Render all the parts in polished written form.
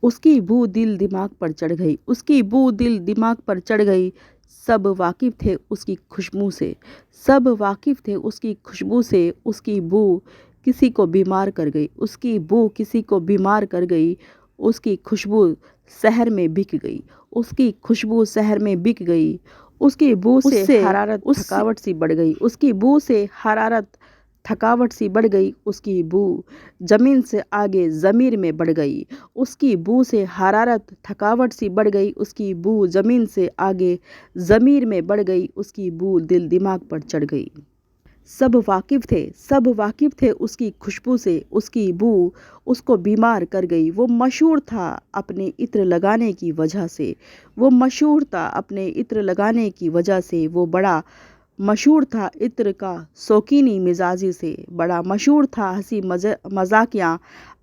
اس کی بو دل دماغ پر چڑھ گئی، اس کی بو دل دماغ پر چڑھ گئی۔ سب واقف تھے اس کی خوشبو سے، سب واقف تھے اس کی خوشبو سے۔ اس کی بو کسی کو بیمار کر گئی، اس کی بو کسی کو بیمار کر گئی۔ اس کی خوشبو شہر میں بک گئی، اس کی خوشبو شہر میں بک گئی۔ اس کی بو سے حرارت تھکاوٹ سی بڑھ گئی، اس کی بو سے حرارت تھکاوٹ سی بڑھ گئی۔ اس کی بو زمین سے آگے ضمیر میں بڑھ گئی، اس کی بو سے حرارت تھکاوٹ سی بڑھ گئی۔ اس کی بو زمین سے آگے ضمیر میں بڑھ گئی، اس کی بو دل دماغ پر چڑھ گئی۔ سب واقف تھے، سب واقف تھے اس کی خوشبو سے، اس کی بو اس کو بیمار کر گئی۔ وہ مشہور تھا اپنے عطر لگانے کی وجہ سے، وہ مشہور تھا اپنے عطر لگانے کی وجہ سے۔ وہ بڑا مشہور تھا عطر کا شوقینی مزاجی سے، بڑا مشہور تھا ہنسی مذاقیہ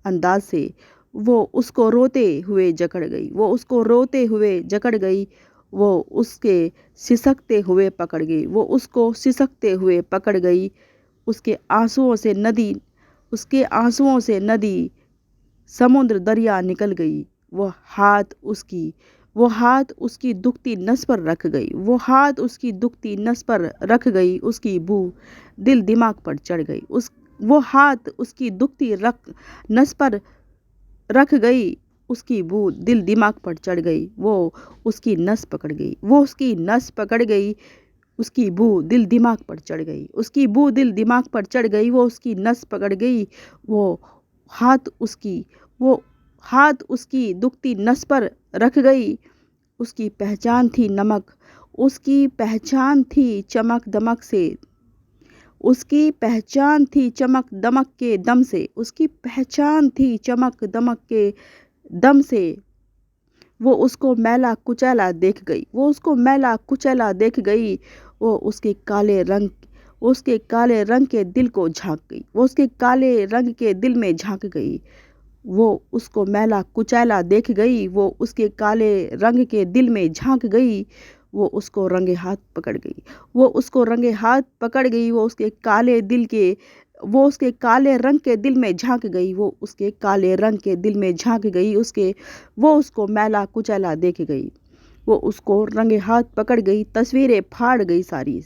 انداز سے۔ وہ اس کو روتے ہوئے جکڑ گئی، وہ اس کو روتے ہوئے جکڑ گئی۔ وہ اس کے سسکتے ہوئے پکڑ گئی، وہ اس کو سسکتے ہوئے پکڑ گئی۔ اس کے آنسوؤں سے ندی، اس کے آنسوؤں سے ندی سمندر دریا نکل گئی۔ وہ ہاتھ اس کی دکھتی نس پر رکھ گئی، وہ ہاتھ اس کی دکھتی نس پر رکھ گئی۔ اس کی بو دل دماغ پر چڑھ گئی، وہ ہاتھ اس کی دکھتی نس پر رکھ گئی۔ اس کی بو دل دماغ پر چڑھ گئی، وہ اس کی نس پکڑ گئی، وہ اس کی نس پکڑ گئی۔ اس کی بو دل دماغ پر چڑھ گئی، اس کی بو دل دماغ پر چڑھ گئی۔ وہ اس کی نس پکڑ گئی، وہ ہاتھ اس کی دکھتی نس پر رکھ گئی۔ اس کی پہچان تھی نمک، اس کی پہچان تھی چمک دمک سے، اس کی پہچان تھی چمک دمک کے دم سے، اس کی پہچان تھی چمک دمک کے دم سے۔ وہ اس کو میلا کچیلا دیکھ گئی، وہ اس کو میلا کچیلا دیکھ گئی۔ وہ اس کے کالے رنگ کے دل کو جھانک گئی، وہ اس کے کالے رنگ کے دل میں جھانک گئی۔ وہ اس کو میلا کچیلا دیکھ گئی، وہ اس کے کالے رنگ کے دل میں جھانک گئی۔ وہ اس کو رنگے ہاتھ پکڑ گئی، وہ اس کو رنگے ہاتھ پکڑ گئی۔ وہ اس کے کالے رنگ کے دل میں جھانک گئی، وہ اس کے کالے رنگ کے دل میں جھانک گئی۔ وہ اس کو میلا کچیلا دیکھ گئی، وہ اس کو رنگے ہاتھ پکڑ گئی۔ تصویریں پھاڑ گئی ساری،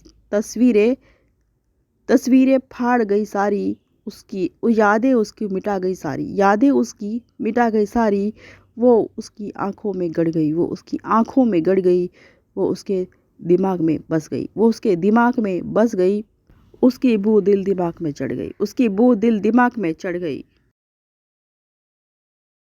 تصویریں پھاڑ گئی ساری، اس کی یادیں اس کی مٹا گئی ساری، یادیں اس کی مٹا گئی ساری۔ وہ اس کی آنکھوں میں گڑ گئی، وہ اس کی آنکھوں میں گڑ گئی۔ وہ اس کے دماغ میں بس گئی، وہ اس کے دماغ میں بس گئی۔ اس کی بو دل دماغ میں چڑھ گئی، اس کی بو دل دماغ میں چڑھ گئی۔